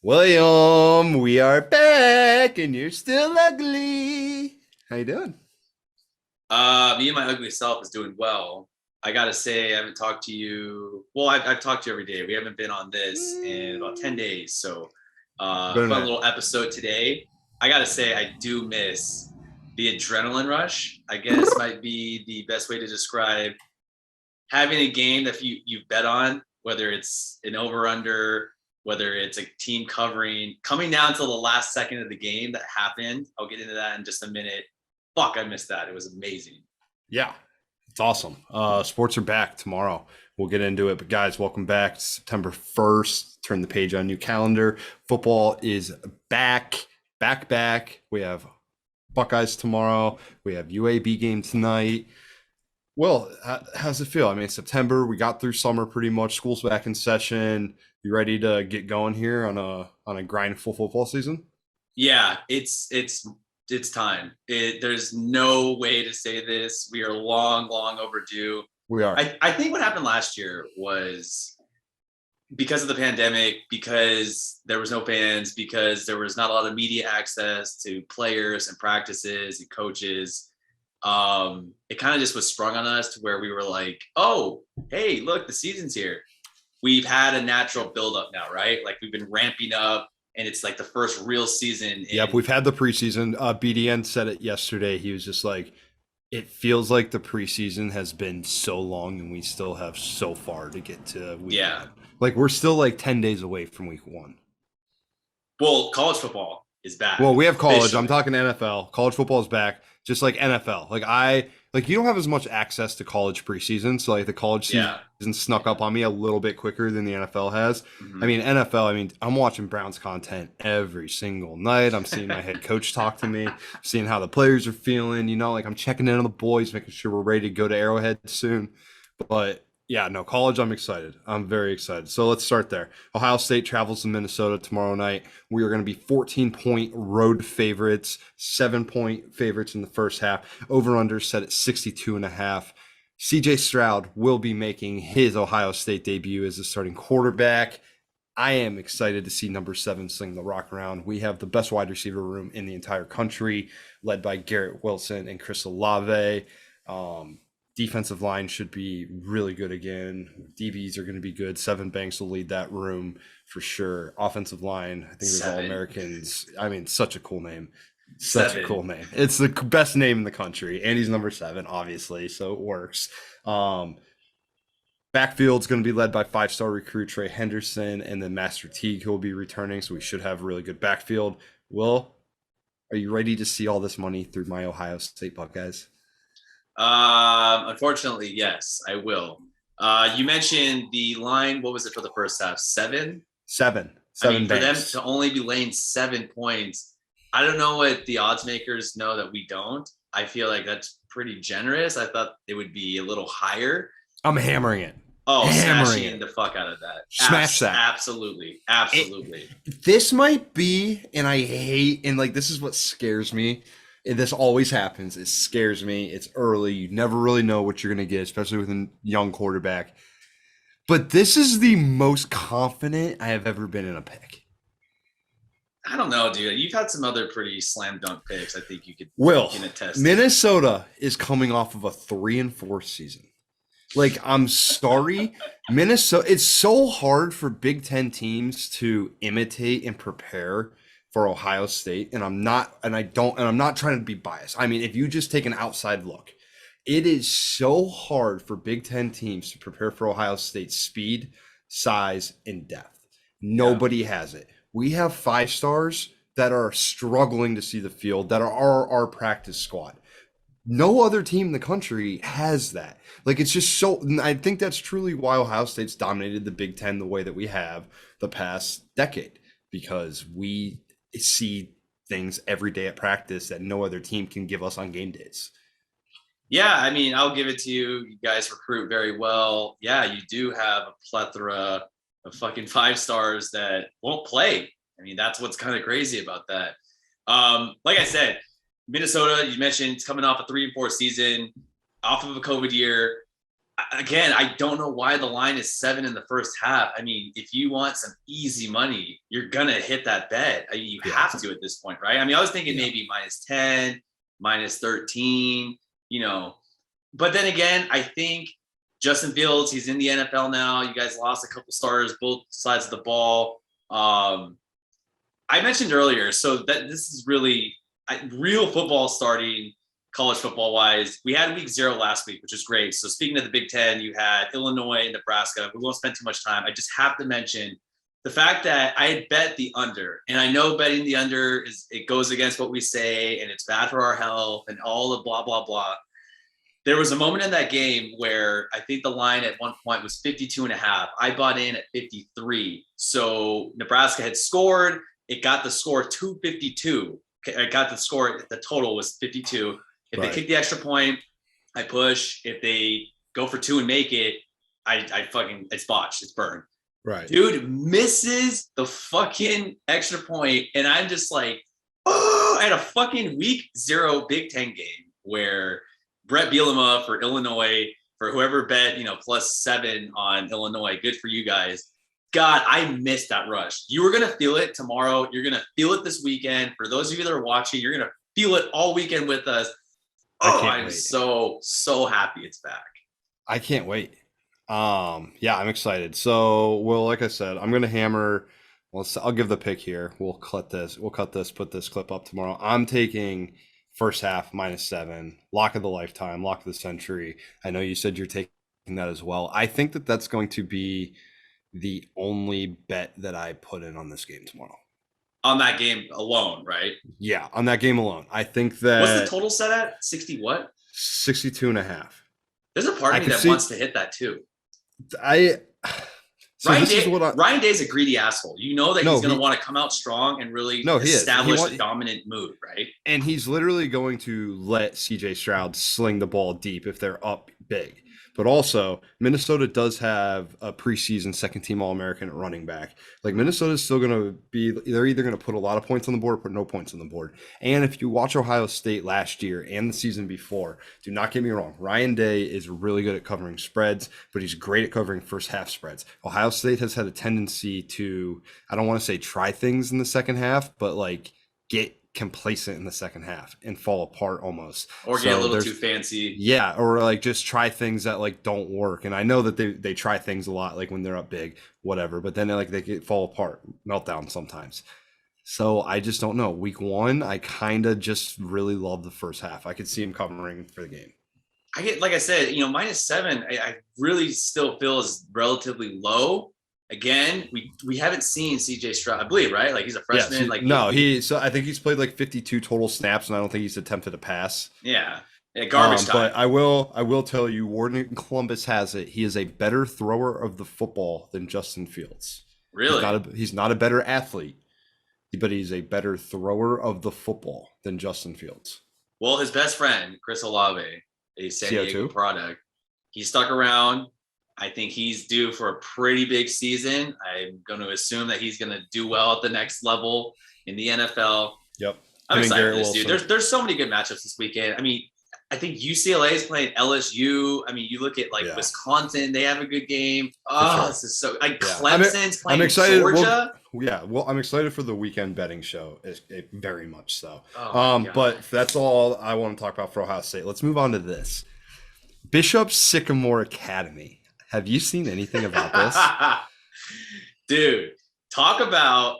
William, we are back and you're still ugly. How you doing? Me and my ugly self is doing well. I gotta say, I haven't talked to you. Well, I've talked to you every day. We haven't been on this in about 10 days. So, Been a fun minute. little episode today. I gotta say, I do miss the adrenaline rush. I guess might be the best way to describe having a game that you bet on, whether it's an over under, whether it's a team covering, coming down to the last second of the game that happened. I'll get into that in just a minute. Fuck, I missed that. It was amazing. Yeah, it's awesome. Sports are back tomorrow. We'll get into it. But guys, welcome back. It's September 1st. Turn the page on new calendar. Football is back. Back. We have Buckeyes tomorrow. We have UAB game tonight. Well, how's it feel? I mean, September, we got through summer pretty much. School's back in session. You ready to get going here on a grindful football season? Yeah, it's time. There's no way to say this. We are long overdue. We are. I think what happened last year was because of the pandemic, because there was no fans, because there was not a lot of media access to players and practices and coaches. It kind of just was sprung on us to where we were like, oh, hey, look, the season's here. We've had a natural buildup now, right? Like we've been ramping up and it's like the first real season. Yep, we've had the preseason. BDN said it yesterday. He was just like, it feels like the preseason has been so long and we still have so far to get to week one. Like we're still like 10 days away from week one. Well, college football is back. Well, we have college. Officially. I'm talking NFL. College football is back, just like NFL. Like you don't have as much access to college preseason, so like the college season snuck up on me a little bit quicker than the NFL has. Mm-hmm. I mean, NFL, I'm watching Browns content every single night. I'm seeing my head coach talk to me, seeing how the players are feeling, like I'm checking in on the boys, making sure we're ready to go to Arrowhead soon. But yeah, no, college, I'm excited. I'm very excited. So let's start there. Ohio State travels to Minnesota tomorrow night. We are going to be 14-point road favorites, 7-point favorites in the first half. Over-under set at 62.5. CJ Stroud will be making his Ohio State debut as the starting quarterback. I am excited to see number 7 sling the rock around. We have the best wide receiver room in the entire country, led by Garrett Wilson and Chris Olave. Defensive line should be really good again. DBs are going to be good. Seven Banks will lead that room for sure. Offensive line, I think there's All-Americans. I mean, such a cool name. Such a cool name. It's the best name in the country. And he's number 7, obviously, so it works. Backfield's going to be led by 5-star recruit Trey Henderson and then Master Teague, who will be returning, so we should have a really good backfield. Will, are you ready to see all this money through my Ohio State Buckeyes? Unfortunately, yes, I will. You mentioned the line. What was it for the first half? 7? 7. I mean, for them to only be laying 7 points, I don't know what the odds makers know that we don't. I feel like that's pretty generous. I thought it would be a little higher. I'm hammering it. Oh, smashing the fuck out of that. Smash that. Absolutely. This might be, and I hate, and like this is what scares me. This always happens. It scares me. It's early. You never really know what you're going to get, especially with a young quarterback. But this is the most confident I have ever been in a pick. I don't know, dude. You've had some other pretty slam dunk picks. I think you can attest. Minnesota is coming off of a 3-4 season. Like, I'm sorry. Minnesota, it's so hard for Big Ten teams to imitate and prepare for Ohio State, and I'm not trying to be biased. I mean, if you just take an outside look, it is so hard for Big Ten teams to prepare for Ohio State's speed, size, and depth. Nobody has it. We have 5 stars that are struggling to see the field, that are our practice squad. No other team in the country has that. Like, it's just so, I think that's truly why Ohio State's dominated the Big Ten the way that we have the past decade, because we see things every day at practice that no other team can give us on game days. Yeah, I mean, I'll give it to you. You guys recruit very well. Yeah, you do have a plethora of fucking 5 stars that won't play. I mean, that's what's kind of crazy about that. Like I said, Minnesota, you mentioned, it's coming off a 3-4 season, off of a COVID year. again, I don't know why the line is 7 in the first half. I mean, if you want some easy money, you're going to hit that bet. I mean, you have to at this point, right? I mean, I was thinking maybe -10, -13, but then again, I think Justin Fields, he's in the NFL now. You guys lost a couple starters, both sides of the ball. I mentioned earlier, so that this is really real football starting college football wise. We had week 0 last week, which is great. So speaking of the Big Ten, you had Illinois and Nebraska. We won't spend too much time. I just have to mention the fact that I had bet the under, and I know betting the under it goes against what we say and it's bad for our health and all the blah, blah, blah. There was a moment in that game where I think the line at one point was 52.5. I bought in at 53. So Nebraska had scored. It got the score to 52. I got the score. The total was 52. If they kick the extra point, I push. If they go for 2 and make it, it's botched. It's burned. Right. Dude misses the fucking extra point, and I'm just like, oh, I had a fucking week 0 Big Ten game where Brett Bielema for Illinois, for whoever bet, +7 on Illinois. Good for you guys. God, I missed that rush. You were going to feel it tomorrow. You're going to feel it this weekend. For those of you that are watching, you're going to feel it all weekend with us. Oh, I'm so happy it's back. I can't wait. Yeah, I'm excited. So, well, like I said, I'm going to hammer. Well, I'll give the pick here. We'll cut this, put this clip up tomorrow. I'm taking first half -7, lock of the lifetime, lock of the century. I know you said you're taking that as well. I think that that's going to be the only bet that I put in on this game tomorrow. On that game alone, right? Yeah, on that game alone. I think that. What's the total set at? 60 what? 62.5. There's a part of me that wants to hit that too. Ryan Day's a greedy asshole. You know that he's going to want to come out strong and really establish a dominant mood, right? And he's literally going to let CJ Stroud sling the ball deep if they're up big. But also, Minnesota does have a preseason second-team All-American at running back. Like, Minnesota's still going to be – they're either going to put a lot of points on the board or put no points on the board. And if you watch Ohio State last year and the season before, do not get me wrong, Ryan Day is really good at covering spreads, but he's great at covering first-half spreads. Ohio State has had a tendency to – I don't want to say try things in the second half, but, like, get – complacent in the second half and fall apart almost, or get a little too fancy. Yeah, or like just try things that like don't work. And I know that they try things a lot, like when they're up big, whatever. But then they fall apart, meltdown sometimes. So I just don't know. Week 1, I kind of just really love the first half. I could see him covering for the game. I get, like I said, -7. I really still feel is relatively low. Again, we haven't seen CJ Stroud, I believe, right? Like he's a freshman. So I think he's played like 52 total snaps, and I don't think he's attempted a pass. Yeah, garbage time. But I will tell you, Warden Columbus has it. He is a better thrower of the football than Justin Fields. Really? He's not a better athlete, but he's a better thrower of the football than Justin Fields. Well, his best friend, Chris Olave, a San Diego product, he stuck around. I think he's due for a pretty big season. I'm going to assume that he's going to do well at the next level in the NFL. Yep. I'm excited for this dude. There's so many good matchups this weekend. I mean, I think UCLA is playing LSU. I mean, you look at Wisconsin, they have a good game. Oh, This is so Clemson's playing Georgia. I'm excited for the weekend betting show. Very much so. Oh, but that's all I want to talk about for Ohio State. Let's move on to this. Bishop Sycamore Academy. Have you seen anything about this? Dude, talk about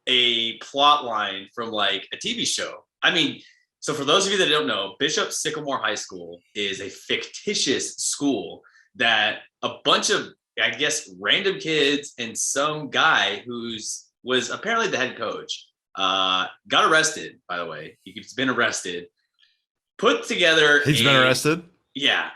a plot line from like a TV show. I mean, so for those of you that don't know, Bishop Sycamore High School is a fictitious school that a bunch of, I guess, random kids and some guy was apparently the head coach, got arrested, by the way. He's been arrested. Put together He's been arrested? Yeah.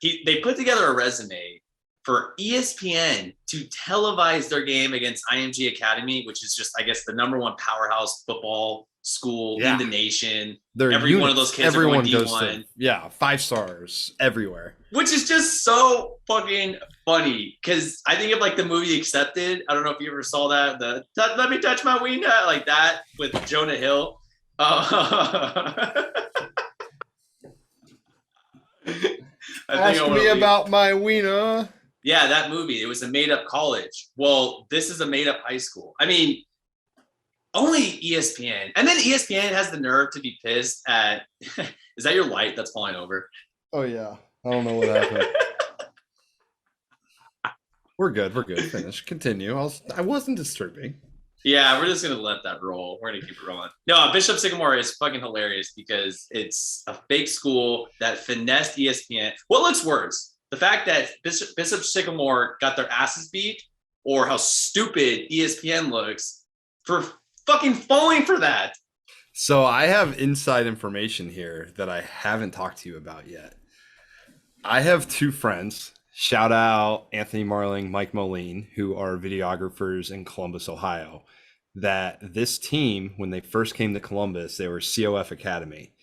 They put together a resume for ESPN to televise their game against IMG Academy, which is just, I guess, the #1 powerhouse football school in the nation. One of those kids everyone are going D1. 5 stars everywhere. Which is just so fucking funny. Because I think of like the movie Accepted. I don't know if you ever saw that. Let me touch my wiener, like that with Jonah Hill. I Ask me about my wiener. Yeah, that movie. It was a made-up college. Well, this is a made-up high school. I mean, only ESPN. And then ESPN has the nerve to be pissed at is that your light that's falling over? Oh yeah. I don't know what happened. We're good. Finish. Continue. I wasn't disturbing. Yeah, we're just gonna let that roll. We're gonna keep it rolling. No, Bishop Sycamore is fucking hilarious because it's a fake school that finessed ESPN. What looks worse? The fact that Bishop Sycamore got their asses beat, or how stupid ESPN looks for fucking falling for that. So I have inside information here that I haven't talked to you about yet. I have two friends. Shout out Anthony Marling, Mike Moline, who are videographers in Columbus, Ohio. That this team, when they first came to Columbus, they were COF Academy.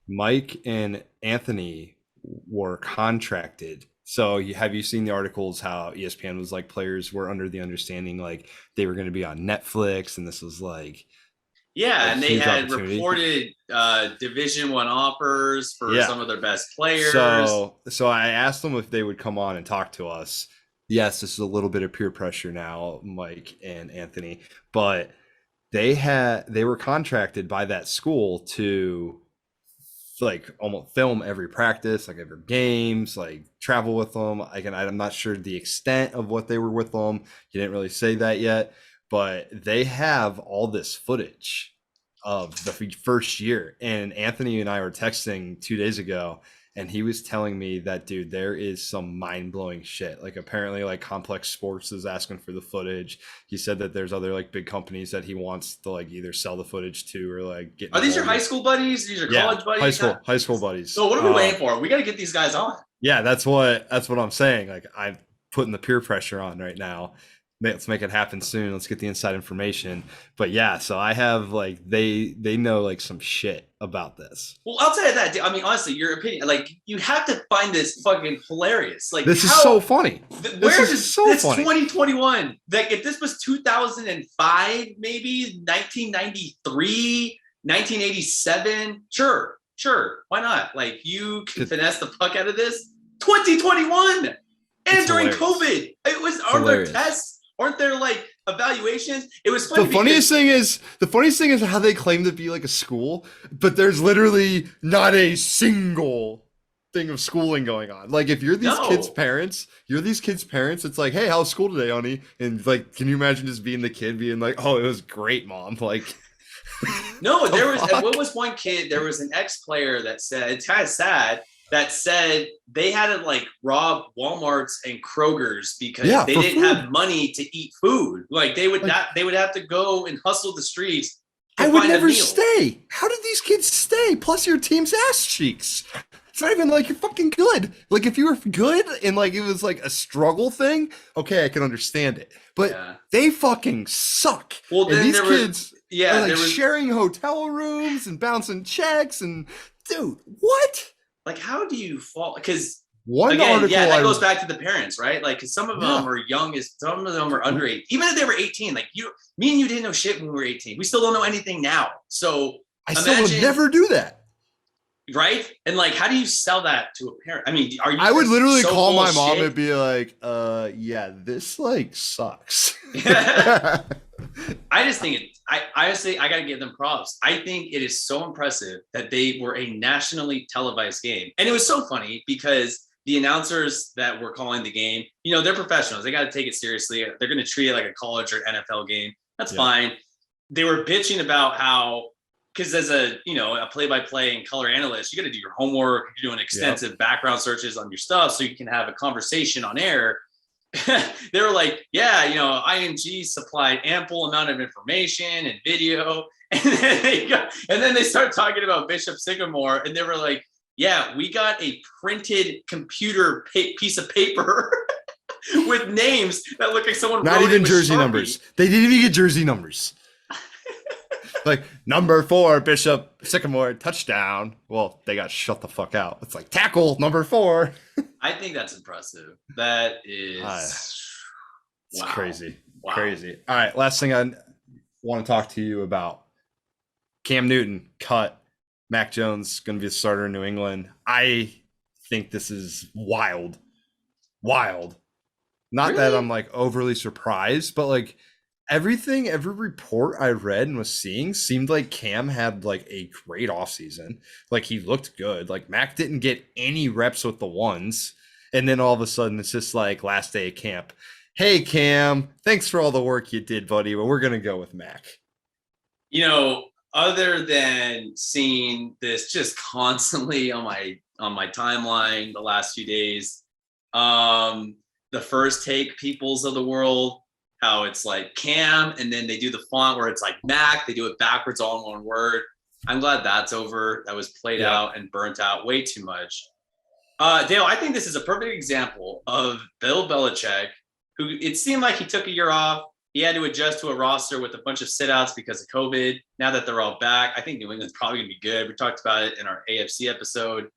Mike and Anthony were contracted. So have you seen the articles how ESPN was like players were under the understanding like they were going to be on Netflix and this was like yeah, and they had reported Division I offers for some of their best players. So I asked them if they would come on and talk to us. Yes, this is a little bit of peer pressure now, Mike and Anthony, but they were contracted by that school to like almost film every practice, like every games, like travel with them. I'm not sure the extent of what they were with them. You didn't really say that yet, but they have all this footage of the first year. And Anthony and I were texting 2 days ago, and he was telling me that, dude, there is some mind-blowing shit. Like apparently like Complex Sports is asking for the footage. He said that there's other like big companies that he wants to like either sell the footage to or like get. Are these your high school buddies? These are college buddies? High school buddies. So what are we waiting for? We got to get these guys on. Yeah, that's what I'm saying. Like I'm putting the peer pressure on right now. Let's make it happen soon. Let's get the inside information. But yeah, so I have like they know like some shit about this. Well, outside of that, I mean, honestly, your opinion, like you have to find this fucking hilarious. Like this is so funny. Where is so it's funny. 2021. Like if this was 2005, maybe 1993, 1987, sure, why not? Like you can finesse the fuck out of this. 2021, and during COVID, it was are there tests? Aren't there like evaluations? It was funny. The funniest thing is how they claim to be like a school, but there's literally not a single thing of schooling going on. Like if you're these kids' parents, it's like, hey, how's school today, honey? And like, can you imagine just being the kid being like, oh, it was great, mom? Like, no, there was what was one kid? There was an ex-player that said it's kind of sad. That said they had to like rob Walmarts and Kroger's because they didn't have money to eat food. Like they would have to go and hustle the streets. I would never stay. How did these kids stay? Plus your team's ass cheeks. It's not even like you're fucking good. Like if you were good and like it was like a struggle thing, okay, I can understand it. But they fucking suck. Well, then these kids are like sharing hotel rooms and bouncing checks and dude, what? Like, how do you fall? Because that goes back to the parents, right? Like, because some of them are young, some of them are under 8. Even if they were 18, like me and you didn't know shit when we were 18. We still don't know anything now. So I still would never do that, right? And like, how do you sell that to a parent? I mean, are you? I would literally call my mom and be like, yeah, this like sucks." I just think I honestly gotta give them props. I think it is so impressive that they were a nationally televised game. And it was so funny because the announcers that were calling the game, you know, they're professionals. They got to take it seriously. They're going to treat it like a college or NFL game. That's fine. They were bitching about how, because as a play-by-play and color analyst, you got to do your homework. You're doing extensive background searches on your stuff so you can have a conversation on air. They were like, IMG supplied ample amount of information and video. And then they started talking about Bishop Sycamore, and they were like, yeah, we got a printed computer piece of paper with names that look like someone not even jersey numbers. They didn't even get jersey numbers. Like number 4, Bishop Sycamore, touchdown. Well, they got shut the fuck out. It's like tackle number 4. I think that's impressive. That is it's crazy. Wow. Crazy. All right, last thing I want to talk to you about. Cam Newton cut. Mac Jones going to be the starter in New England. I think this is wild. Wild. Not that Really? I'm like overly surprised, but like every report I read and was seeing seemed like Cam had like a great offseason. Like he looked good. Like Mac didn't get any reps with the ones. And then all of a sudden it's just like last day of camp. Hey Cam, thanks for all the work you did, buddy, but we're gonna go with Mac. You know, other than seeing this just constantly on my timeline the last few days, the first take peoples of the world, how it's like Cam, and then they do the font where it's like Mac, they do it backwards all in one word. I'm glad that's over. That was played out and burnt out way too much. Dale, I think this is a perfect example of Bill Belichick, who it seemed like he took a year off. He had to adjust to a roster with a bunch of sit-outs because of COVID. Now that they're all back, I think New England's probably going to be good. We talked about it in our AFC episode.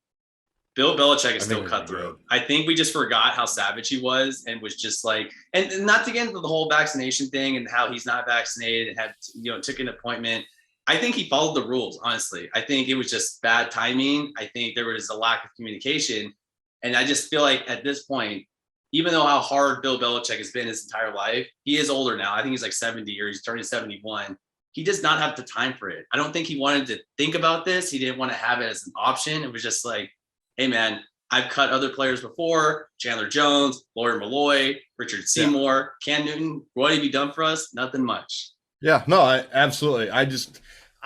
Bill Belichick is still cutthroat. I think we just forgot how savage he was and was just like, and not to get into the whole vaccination thing and how he's not vaccinated and had, took an appointment. I think he followed the rules, honestly. I think it was just bad timing. I think there was a lack of communication. And I just feel like at this point, even though how hard Bill Belichick has been his entire life, he is older now. I think he's like 70 or he's turning 71. He does not have the time for it. I don't think he wanted to think about this. He didn't want to have it as an option. It was just like, hey, man, I've cut other players before. Chandler Jones, Lawyer Malloy, Richard Seymour, Cam Newton. What have you done for us? Nothing much. Yeah, no, absolutely.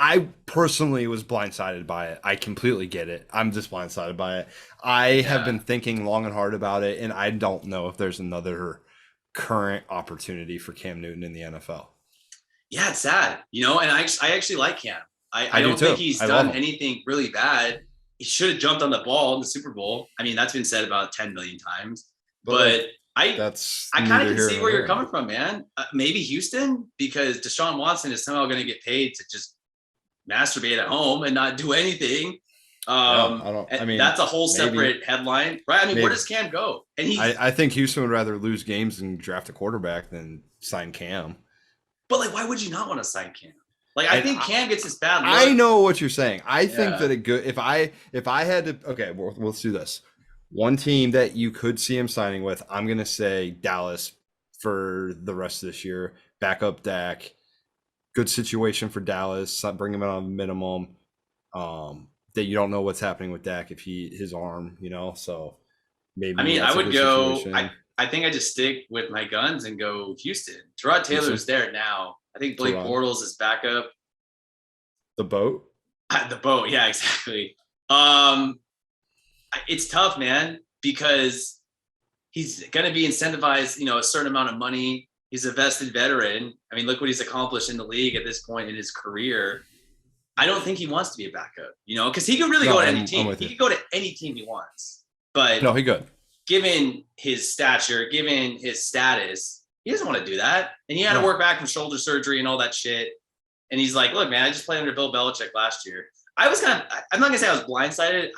I personally was blindsided by it. I completely get it. I'm just blindsided by it. I have been thinking long and hard about it, and I don't know if there's another current opportunity for Cam Newton in the NFL. Yeah, it's sad, and I actually like Cam. I don't think he's done anything really bad. He should have jumped on the ball in the Super Bowl. I mean, that's been said about 10 million times. But I kind of can see where you're coming from, man. Maybe Houston, because Deshaun Watson is somehow going to get paid to just masturbate at home and not do anything. That's a whole separate headline, right? I mean, where does Cam go? And I think Houston would rather lose games and draft a quarterback than sign Cam. But like, why would you not want to sign Cam? Like, I think Cam gets his bad look. I know what you're saying. I think that if I had to, okay, let's do this. One team that you could see him signing with, I'm gonna say Dallas for the rest of this year. Backup Dak. Good situation for Dallas. Bring him in on a minimum. That you don't know what's happening with Dak if his arm, so maybe. I mean, I would go. I think I just stick with my guns and go Houston. Tyrod Taylor's there now. I think Blake Bortles is backup. The boat. The boat, yeah, exactly. It's tough, man, because he's going to be incentivized, a certain amount of money. He's a vested veteran. I mean, look what he's accomplished in the league at this point in his career. I don't think he wants to be a backup, because he could really go to any team. He could go to any team he wants. But no, he could. Given his stature, given his status, he doesn't want to do that. And he had to work back from shoulder surgery and all that shit. And he's like, look, man, I just played under Bill Belichick last year. I'm not going to say I was blindsided.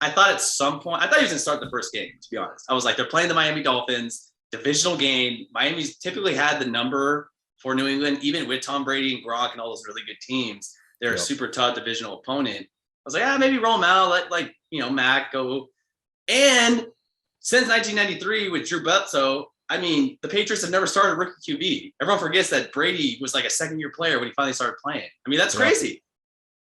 I thought at some point, I thought he was going to start the first game, to be honest. I was like, they're playing the Miami Dolphins, divisional game. Miami's typically had the number for New England, even with Tom Brady and Gronk and all those really good teams. They're a super tough divisional opponent. I was like, maybe roll them out, let Mac go. And since 1993 with Drew Bledsoe, I mean, the Patriots have never started a rookie QB. Everyone forgets that Brady was like a second-year player when he finally started playing. I mean, that's crazy.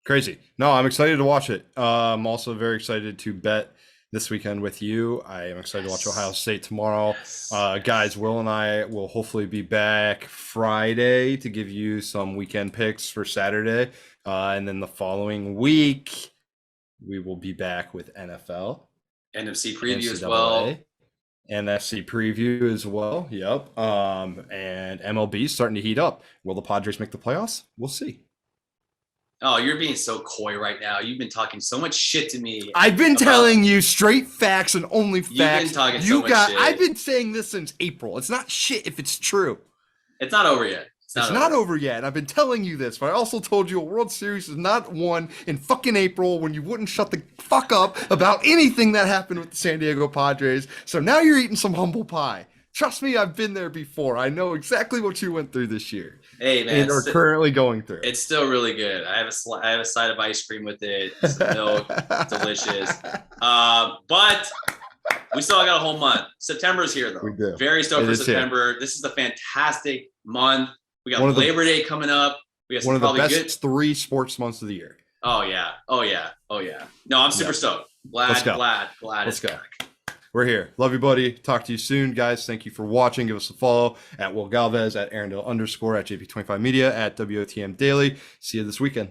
Crazy. No, I'm excited to watch it. I'm also very excited to bet this weekend with you. I am excited to watch Ohio State tomorrow. Guys, Will and I will hopefully be back Friday to give you some weekend picks for Saturday. And then the following week, we will be back with NFL. NFC preview as well. NFC preview as well. Yep. And MLB is starting to heat up. Will the Padres make the playoffs? We'll see. Oh, you're being so coy right now. You've been talking so much shit to me. I've been telling you straight facts and only facts. You've been talking so much shit. I've been saying this since April. It's not shit if it's true. It's not over yet. It's not over yet. I've been telling you this, but I also told you a World Series is not won in fucking April when you wouldn't shut the fuck up about anything that happened with the San Diego Padres. So now you're eating some humble pie. Trust me, I've been there before. I know exactly what you went through this year. Hey man, and are currently going through. It's still really good. I have a side of ice cream with it, some milk, delicious. But we still got a whole month. September's here though. We do. Very stoked for September. This is a fantastic month. We got Labor Day coming up. We got one of the best 3 sports months of the year. Oh yeah. No, I'm super stoked. Glad Let's go. Back. We're here. Love you, buddy. Talk to you soon, guys. Thank you for watching. Give us a follow at Will Galvez, at Arendelle _ at JP25 Media, at wotmdaily. See you this weekend.